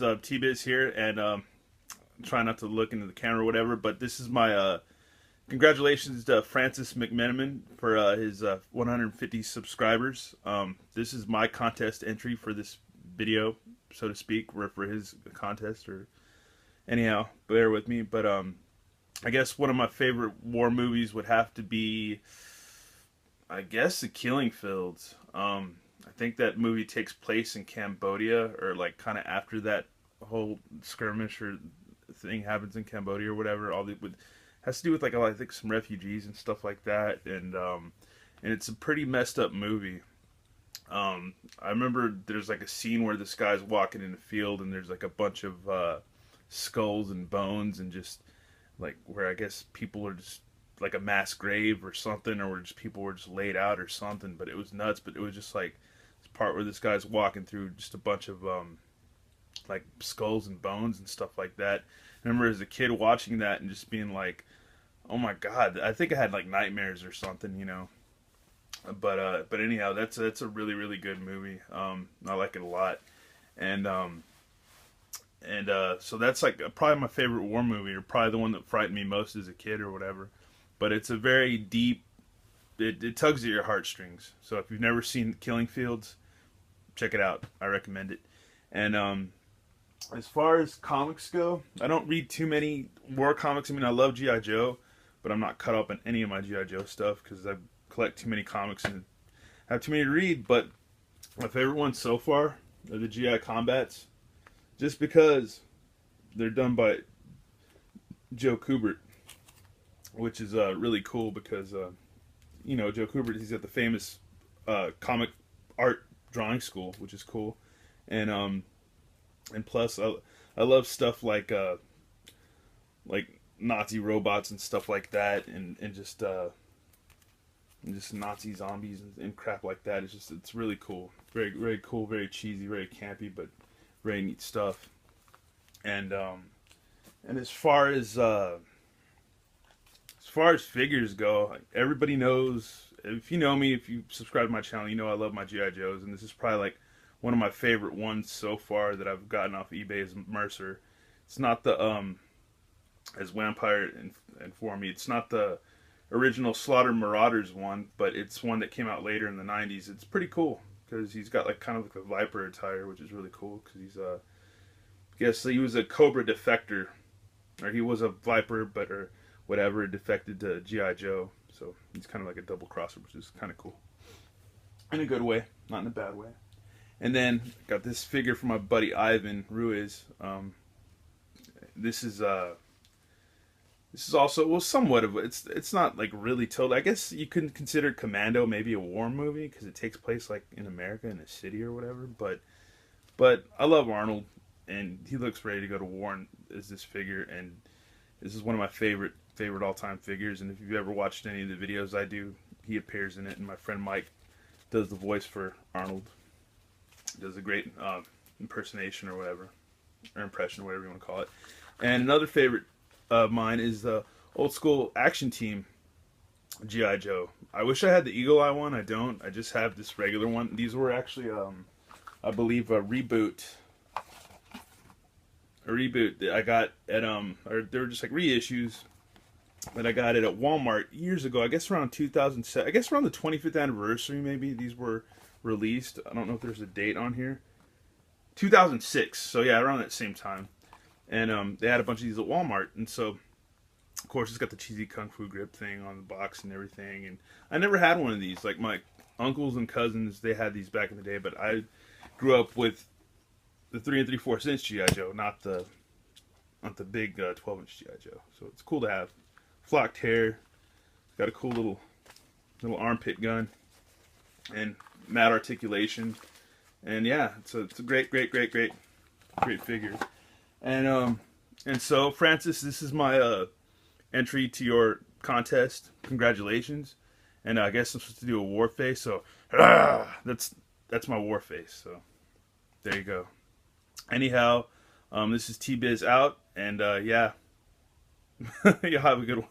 T-Biz here, and try not to look into the camera or whatever, but this is my congratulations to Francis McMenamin for his 150 subscribers. This is my contest entry for this video, so to speak, or for his contest, or anyhow, bear with me. But I guess one of my favorite war movies would have to be, I guess, The Killing Fields. I think that movie takes place in Cambodia, or like kind of after that whole skirmish or thing happens in Cambodia or whatever. Has to do with like I think some refugees and stuff like that, and it's a pretty messed up movie. I remember there's like a scene where this guy's walking in the field and there's like a bunch of skulls and bones, and just like where I guess people are just like a mass grave or something, or just people were just laid out or something. But it was nuts. But it was just like this part where this guy's walking through just a bunch of like skulls and bones and stuff like that. I remember as a kid watching that and just being like, oh my god, I think I had like nightmares or something, you know. But anyhow, that's a really good movie. I like it a lot, and so that's like probably my favorite war movie, or probably the one that frightened me most as a kid or whatever. But it's a very deep. It tugs at your heartstrings. So if you've never seen Killing Fields, check it out. I recommend it. And as far as comics go, I don't read too many war comics. I mean, I love G.I. Joe, but I'm not caught up in any of my G.I. Joe stuff because I collect too many comics and have too many to read. But my favorite ones so far are the G.I. Combats, just because they're done by Joe Kubert, which is really cool because, you know, Joe Kubert, he's at the famous comic art drawing school, which is cool. And plus, I love stuff like Nazi robots and stuff like that, and just Nazi zombies and crap like that. It's really cool, very cool, very cheesy, very campy, but very neat stuff. And as far as figures go, like, everybody knows. If you know me, if you subscribe to my channel, you know I love my G.I. Joes, and this is probably like one of my favorite ones so far that I've gotten off eBay is Mercer. It's not the as Vampire informed me, it's not the original Slaughter Marauders one, but it's one that came out later in the 90s. It's pretty cool because he's got like kind of like a Viper attire, which is really cool because he's I guess he was a Cobra defector, or he was a Viper, but or whatever, defected to G.I. Joe. So he's kind of like a double crosser, which is kind of cool in a good way, not in a bad way. And then got this figure from my buddy Ivan Ruiz. This is also, well, somewhat of it's not like really told. I guess you can consider Commando maybe a war movie because it takes place like in America in a city or whatever. But I love Arnold, and he looks ready to go to war as this figure, and this is one of my favorite all-time figures. And if you've ever watched any of the videos I do, he appears in it, and my friend Mike does the voice for Arnold. Does a great impersonation or whatever, or impression, or whatever you want to call it. And another favorite of mine is the old school action team G.I. Joe. I wish I had the Eagle Eye one. I don't. I just have this regular one. These were actually, I believe, a reboot that I got at or they were just like reissues that I got it at Walmart years ago. I guess around 2007. I guess around the 25th anniversary, maybe these were released. I don't know if there's a date on here. 2006. So yeah, around that same time. And they had a bunch of these at Walmart, and so of course it's got the cheesy kung fu grip thing on the box and everything. And I never had one of these. Like my uncles and cousins, they had these back in the day, but I grew up with the 3 3/4 inch G.I. Joe, not the big 12-inch G.I. Joe. So it's cool to have. Flocked hair. It's got a cool little armpit gun, and matte articulation, and yeah, it's a great figure. And so Francis, this is my entry to your contest. Congratulations. And I guess I'm supposed to do a war face, so that's my war face. So there you go. Anyhow, this is T-Biz out, and yeah, you have a good one.